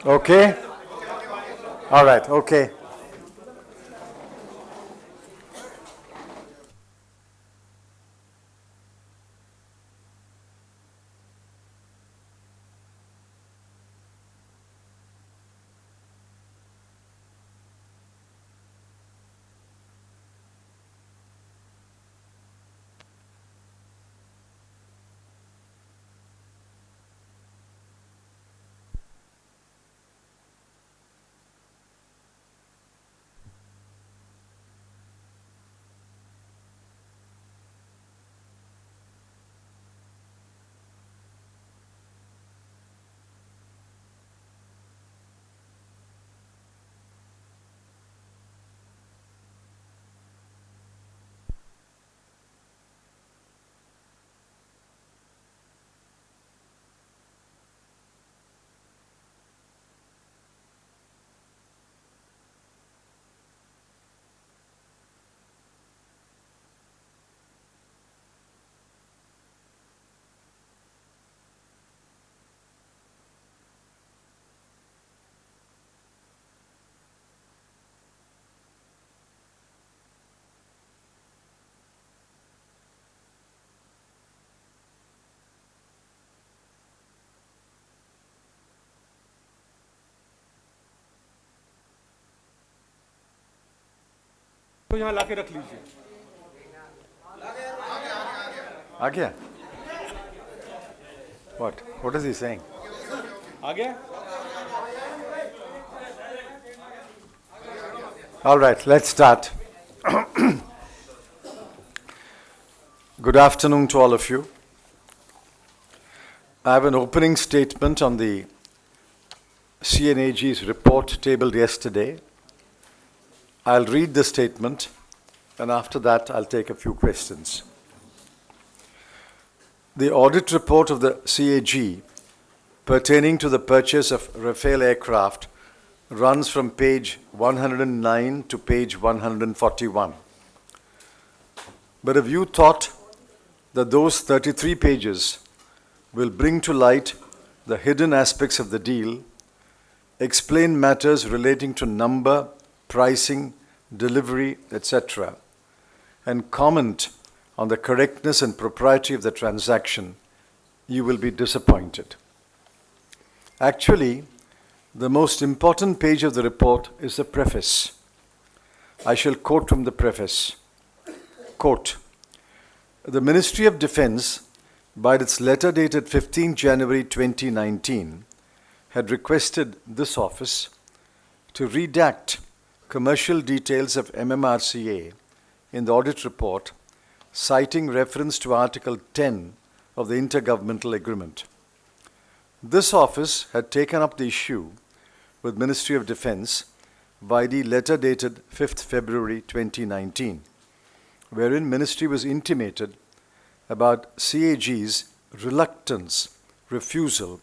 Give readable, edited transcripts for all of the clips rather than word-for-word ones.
Okay? All right, okay. तो यहाँ लाके रख लीजिए। आ गया? What is he saying? आ गया? All right, let's start. Good afternoon to all of you. I have an opening statement on the CNAG's report tabled yesterday. I'll read the statement, and after that, I'll take a few questions. The audit report of the CAG pertaining to the purchase of Rafale aircraft runs from page 109 to page 141. But if you thought that those 33 pages will bring to light the hidden aspects of the deal, explain matters relating to number, pricing, delivery, etc., and comment on the correctness and propriety of the transaction, you will be disappointed. Actually, the most important page of the report is the preface. I shall quote from the preface. Quote, "The Ministry of Defense, by its letter dated 15 January 2019, had requested this office to redact commercial details of MMRCA in the audit report, citing reference to Article 10 of the Intergovernmental Agreement. This office had taken up the issue with Ministry of Defense by the letter dated 5th February 2019, wherein Ministry was intimated about CAG's refusal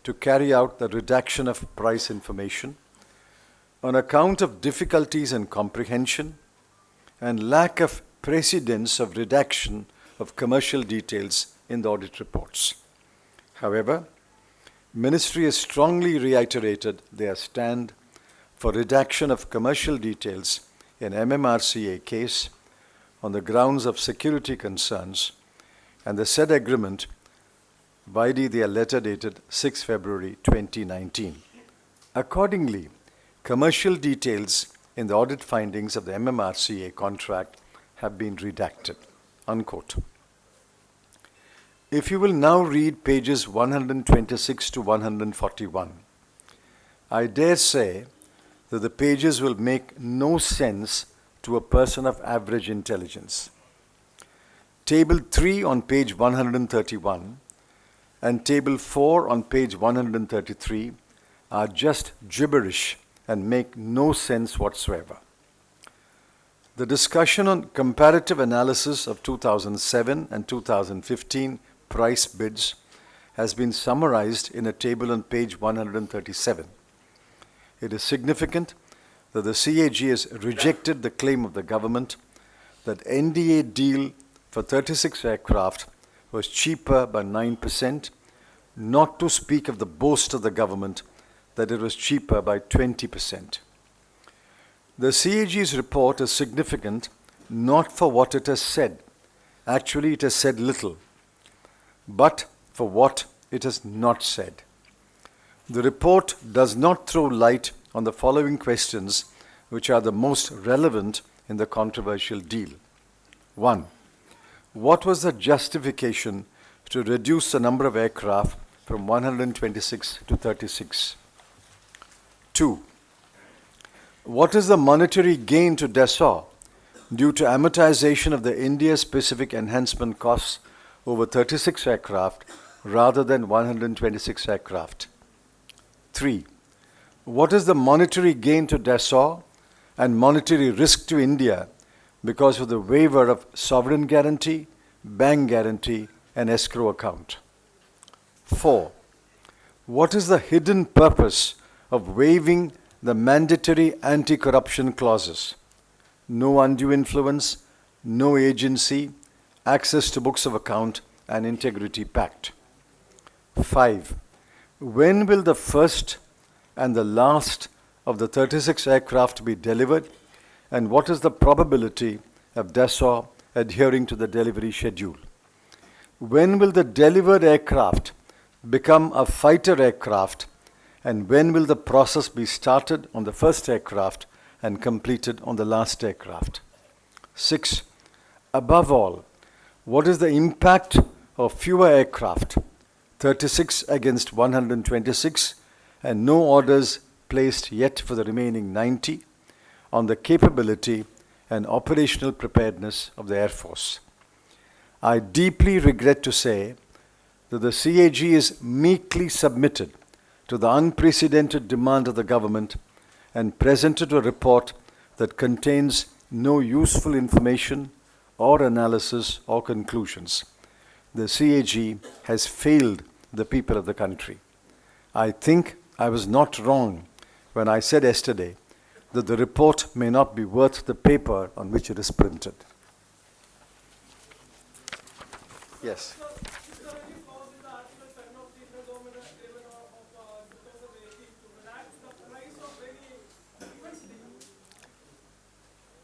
to carry out the redaction of price information on account of difficulties in comprehension and lack of precedence of redaction of commercial details in the audit reports. However, Ministry has strongly reiterated their stand for redaction of commercial details in MMRCA case on the grounds of security concerns, and the said agreement by their letter dated 6 February 2019. Accordingly, commercial details in the audit findings of the MMRCA contract have been redacted." Unquote. If you will now read pages 126 to 141, I dare say that the pages will make no sense to a person of average intelligence. Table 3 on page 131 and Table 4 on page 133 are just gibberish and make no sense whatsoever. The discussion on comparative analysis of 2007 and 2015 price bids has been summarized in a table on page 137. It is significant that the CAG has rejected the claim of the government that NDA deal for 36 aircraft was cheaper by 9%, not to speak of the boast of the government that it was cheaper by 20%. The CAG's report is significant not for what it has said. Actually, it has said little, but for what it has not said. The report does not throw light on the following questions, which are the most relevant in the controversial deal. 1. What was the justification to reduce the number of aircraft from 126 to 36? 2. What is the monetary gain to Dassault due to amortization of the India-specific enhancement costs over 36 aircraft rather than 126 aircraft? 3. What is the monetary gain to Dassault and monetary risk to India because of the waiver of sovereign guarantee, bank guarantee, and escrow account? 4. What is the hidden purpose of waiving the mandatory anti-corruption clauses? No undue influence, no agency, access to books of account, and integrity pact. 5. When will the first and the last of the 36 aircraft be delivered, and what is the probability of Dassault adhering to the delivery schedule? When will the delivered aircraft become a fighter aircraft, and when will the process be started on the first aircraft and completed on the last aircraft? 6. Above all, what is the impact of fewer aircraft, 36 against 126, and no orders placed yet for the remaining 90, on the capability and operational preparedness of the Air Force? I deeply regret to say that the CAG is meekly submitted to the unprecedented demand of the government and presented a report that contains no useful information or analysis or conclusions. The CAG has failed the people of the country. I think I was not wrong when I said yesterday that the report may not be worth the paper on which it is printed. Yes.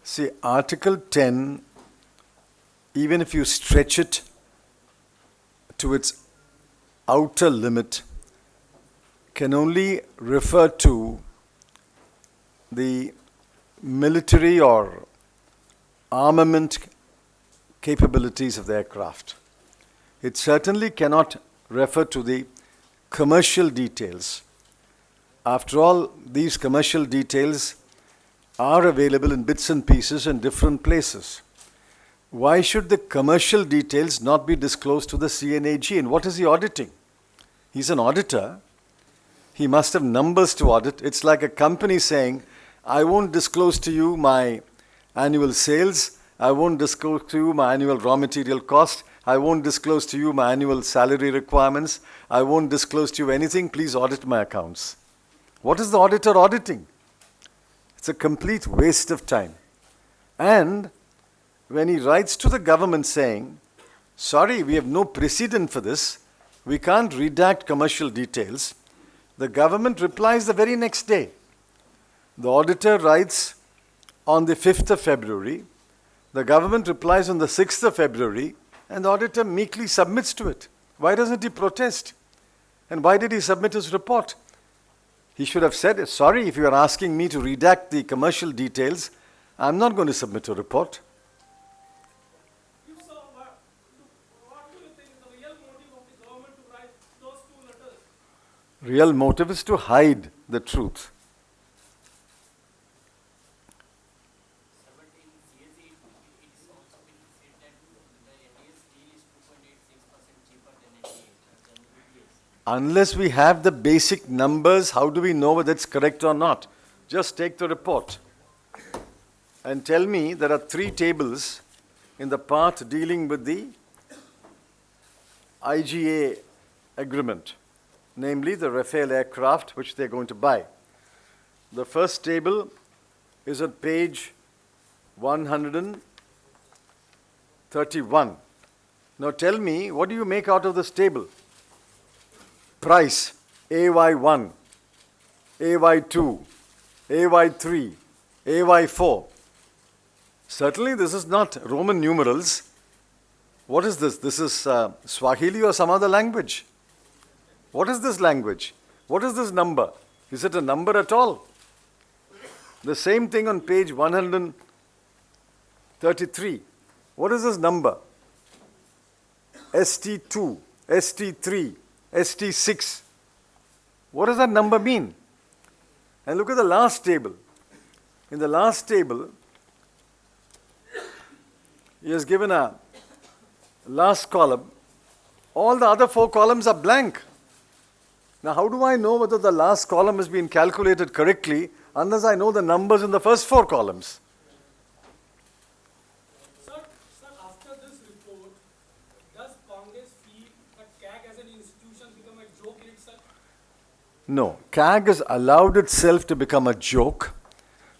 See, Article 10, even if you stretch it to its outer limit, can only refer to the military or armament capabilities of the aircraft. It certainly cannot refer to the commercial details. After all, these commercial details are available in bits and pieces in different places. Why should the commercial details not be disclosed to the CNAG? And what is he auditing? He's an auditor. He must have numbers to audit. It's like a company saying, I won't disclose to you my annual sales. I won't disclose to you my annual raw material cost. I won't disclose to you my annual salary requirements. I won't disclose to you anything. Please audit my accounts. What is the auditor auditing? It's a complete waste of time. And when he writes to the government saying, sorry, we have no precedent for this, we can't redact commercial details, the government replies the very next day. The auditor writes on the 5th of February, the government replies on the 6th of February, and the auditor meekly submits to it. Why doesn't he protest? And why did he submit his report? He should have said, sorry, if you are asking me to redact the commercial details, I'm not going to submit a report. So, what do you think is the real motive of the government to write those two letters? Real motive is to hide the truth. 17 CAC, it is also been said that the NDS deal is 2.86% cheaper than BTS. Unless we have the basic numbers, how do we know whether it's correct or not? Just take the report and tell me there are 3 tables in the part dealing with the IGA agreement, namely the Rafale aircraft which they're going to buy. The first table is at page 131. Now tell me, what do you make out of this table? Price, AY1, AY2, AY3, AY4. Certainly this is not Roman numerals. What is this? This is Swahili or some other language. What is this language? What is this number? Is it a number at all? The same thing on page 133. What is this number? ST2, ST3, ST6. What does that number mean? And look at the last table. In the last table, he has given a last column. All the other 4 columns are blank. Now, how do I know whether the last column has been calculated correctly unless I know the numbers in the first 4 columns? Sir, after this report, does Congress feel that CAG as an institution become a joke in itself? No. CAG has allowed itself to become a joke,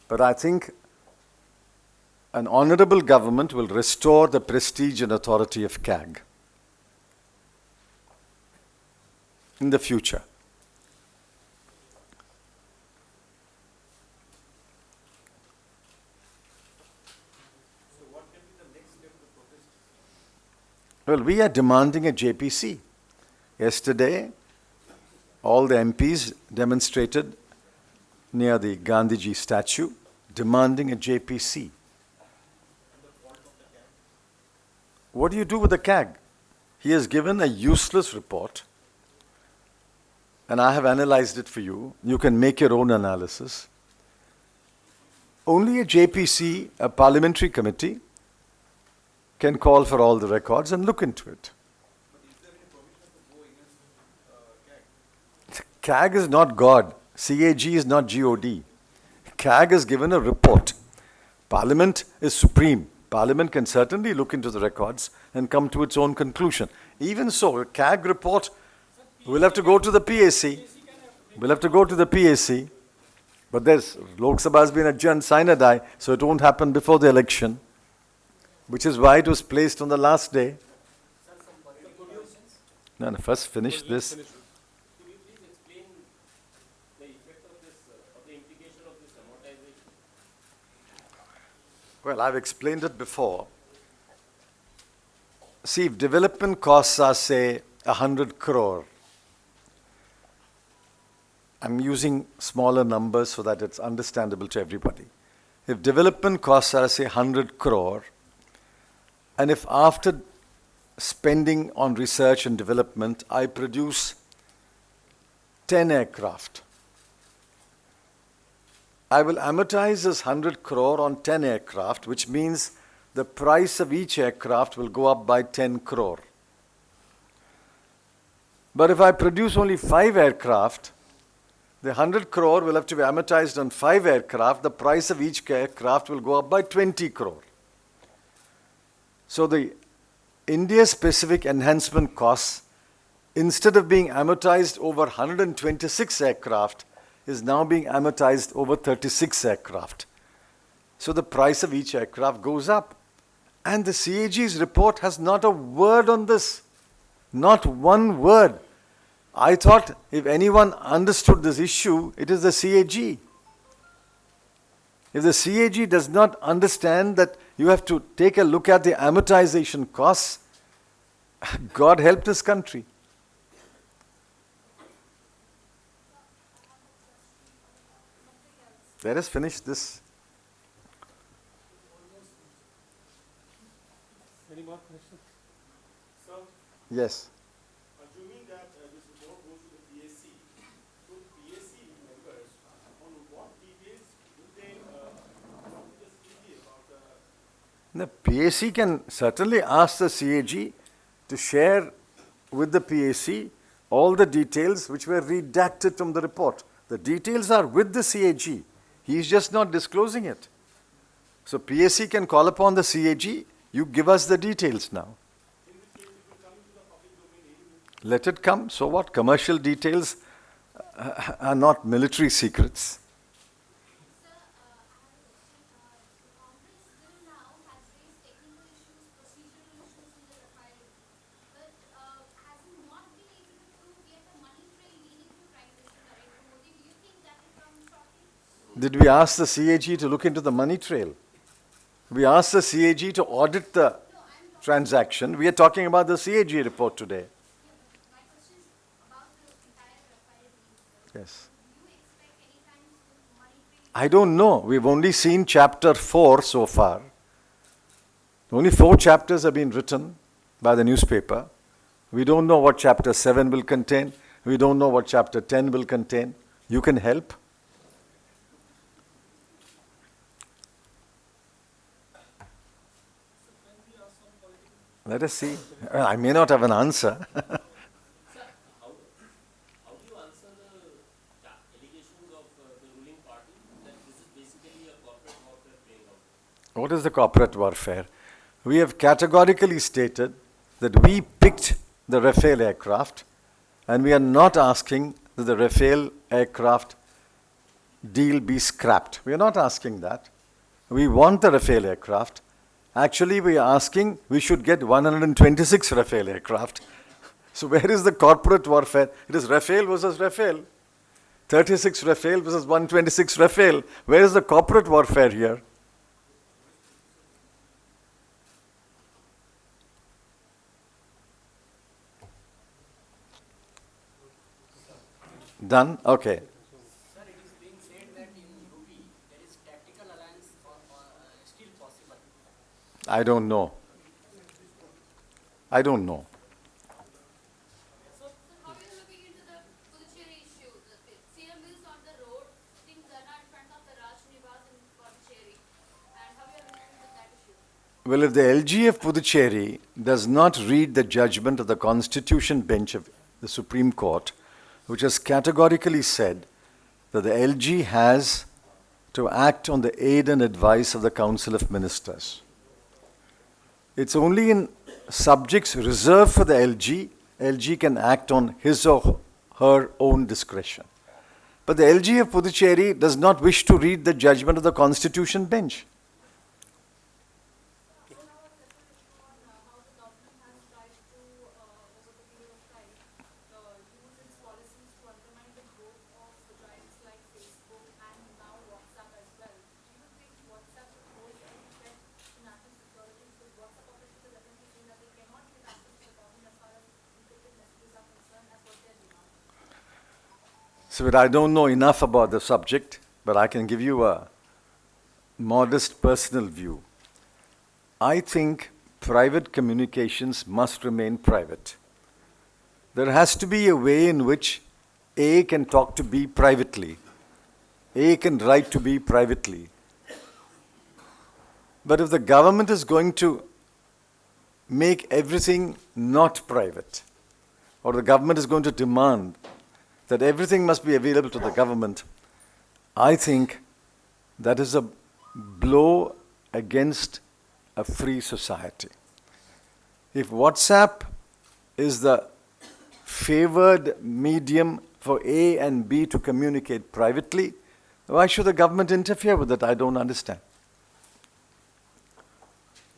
but I think an honorable government will restore the prestige and authority of CAG in the future. So what can be the next step of the protest? Well, we are demanding a JPC. Yesterday, all the MPs demonstrated near the Gandhiji statue demanding a JPC. What do you do with the CAG? He has given a useless report, and I have analyzed it for you. You can make your own analysis. Only a JPC, a parliamentary committee, can call for all the records and look into it. But is there any permission to go against CAG? CAG is not God. CAG is not GOD. CAG has given a report. Parliament is supreme. Parliament can certainly look into the records and come to its own conclusion. Even so, a CAG report will have to go to the PAC. We'll have to go to the PAC. But there's Lok Sabha has been adjourned sine die, so it won't happen before the election, which is why it was placed on the last day. No, first finish this. Could you please explain the effect of this, or the implication of this amortization? Well, I've explained it before. See, if development costs are, say, 100 crore, I'm using smaller numbers so that it's understandable to everybody. If development costs are, say, 100 crore, and if after spending on research and development, I produce 10 aircraft, I will amortize this 100 crore on 10 aircraft, which means the price of each aircraft will go up by 10 crore. But if I produce only 5 aircraft, the 100 crore will have to be amortized on 5 aircraft. The price of each aircraft will go up by 20 crore. So the India-specific enhancement costs, instead of being amortized over 126 aircraft, is now being amortized over 36 aircraft. So the price of each aircraft goes up. And the CAG's report has not a word on this. Not one word. I thought if anyone understood this issue, it is the CAG. If the CAG does not understand that you have to take a look at the amortization costs, God help this country. Let us finish this. Any more questions? Sir, Yes. assuming that this report goes to the PAC, so PAC members, on what details do they talk to the CAG about the... The PAC can certainly ask the CAG to share with the PAC all the details which were redacted from the report. The details are with the CAG. He is just not disclosing it. So PAC can call upon the CAG, you give us the details now. Let it come. So what? Commercial details are not military secrets. Sir, Congress till now has raised technical issues, procedural issues in the Rafale, but has not been able to prove yet the money trail leading to Prime Minister Narendra Modi. Do you think that it Did we ask the CAG to look into the money trail? We asked the CAG to audit the transaction. We are talking about the CAG report today. My question is about the entire Rafale deal, sir. Yes. Do you expect any kind of money trail? I don't know. We've only seen chapter 4 so far. Only 4 chapters have been written by the newspaper. We don't know what chapter 7 will contain. We don't know what chapter 10 will contain. You can help. Let us see. I may not have an answer. How do you answer the allegations of the ruling party that this is basically a corporate warfare playing out? What is the corporate warfare? We have categorically stated that we picked the Rafale aircraft and we are not asking that the Rafale aircraft deal be scrapped. We are not asking that. We want the Rafale aircraft. Actually, we are asking we should get 126 Rafale aircraft. So where is the corporate warfare? It is Rafale versus Rafale. 36 Rafale versus 126 Rafale. Where is the corporate warfare here? Done? Okay. Sir, it is being said that in UP there is tactical alliance still possible. I don't know. I don't know. So how are you looking into the Puducherry issue? The CM is on the road, sitting Dharna in front of the Raj Nivas in Puducherry. And how are you looking into that issue? Well, if the LG of Puducherry does not read the judgment of the Constitution bench of the Supreme Court, which has categorically said that the LG has to act on the aid and advice of the Council of Ministers. It's only in subjects reserved for the LG can act on his or her own discretion. But the LG of Puducherry does not wish to read the judgment of the Constitution bench. So now a separate issue on how the government has tried to, over the period of time, use its policies to undermine the growth of giants like Facebook and now WhatsApp as well. Do you think WhatsApp will pose any threat to national security? Because WhatsApp operators are definitely saying that they cannot give access to the government as far as encrypted messages are concerned as what they're demanding. So I don't know enough about the subject, but I can give you a modest personal view. I think private communications must remain private. There has to be a way in which A can talk to B privately. A can write to B privately. But if the government is going to make everything not private, or the government is going to demand that everything must be available to the government, I think that is a blow against a free society. If WhatsApp is the favored medium for A and B to communicate privately, why should the government interfere with it? I don't understand.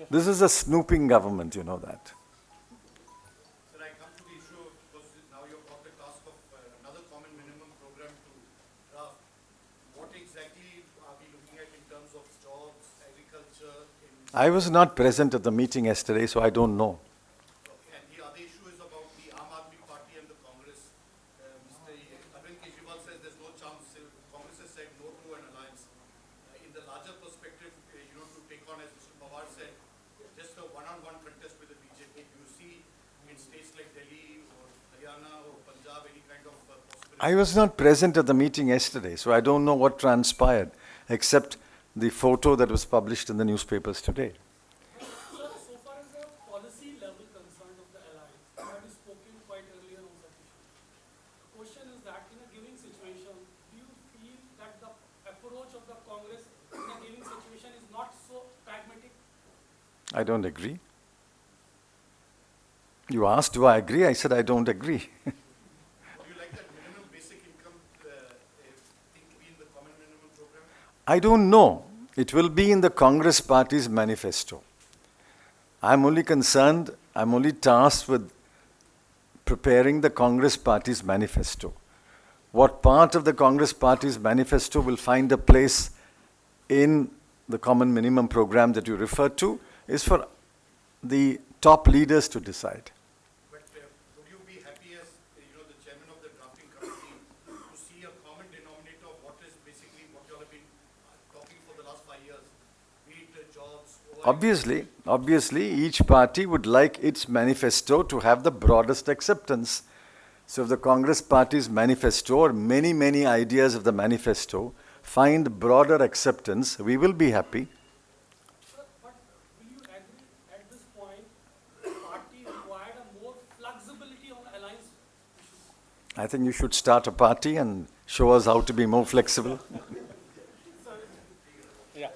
This is a snooping government, you know that. Sir, I come to the issue because now you've got the task of another common minimum program to draft. What exactly are we looking at in terms of jobs, agriculture? I was not present at the meeting yesterday, so I don't know. Okay, and the other issue is about the Aam Aadmi Party and the Congress. Mr. Arvind Kejriwal says there's no chance. Congress has said no to an alliance. In the larger perspective, to take on, as Mr. Pawar said, just a one-on-one contest with the BJP. Do you see in states like Delhi or Haryana or Punjab any kind of possibility? I was not present at the meeting yesterday, so I don't know what transpired, except the photo that was published in the newspapers today. Sir, so far as the policy level concerned of the alliance, you have spoken quite earlier on that issue. The question is that in a given situation, do you feel that the approach of the Congress in a given situation is not so pragmatic? I don't agree. You asked, do I agree? I said, I don't agree. Do you like that minimum basic income thing to be in the common minimum program? I don't know. It will be in the Congress Party's manifesto. I'm only tasked with preparing the Congress Party's manifesto. what part of the Congress Party's manifesto will find a place in the common minimum program that you referred to is for the top leaders to decide. But would you be happy as, the chairman of the drafting committee to see a common denominator of what is basically what you all have been talking for the last 5 years, be it jobs, Obviously, each party would like its manifesto to have the broadest acceptance. So if the Congress Party's manifesto or many, many ideas of the manifesto find broader acceptance, we will be happy. Sir, but will you agree at this point, the party required a more flexibility on alliance issues? I think you should start a party and show us how to be more flexible. Yeah.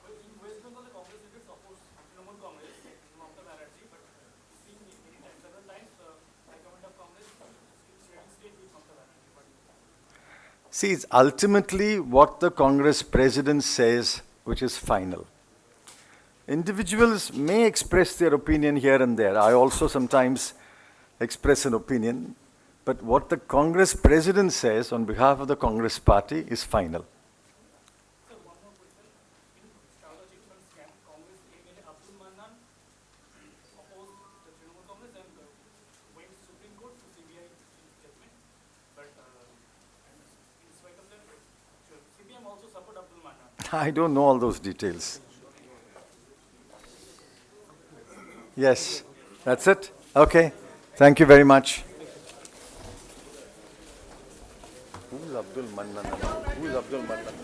In West Bengal, the Congress did support Trinamool Congress, Mamata Banerjee, but seen many times, several times, the government of Congress sharing state with Mamata Banerjee. But See, it's ultimately what the Congress president says which is final. Individuals may express their opinion here and there. I also sometimes express an opinion. But what the Congress president says on behalf of the Congress party is final. sir, one more question. In Chawla Chief Fund scam, Congress MLA Abdul Mannan opposed the Trinamool Congress and went to Supreme Court for CBI judgment. But in spite of that, CBI also support Abdul Mannan. I don't know all those details. Yes, that's it? Okay. Thank you very much. Who's Abdul Mannan? Who's Abdul Mannan?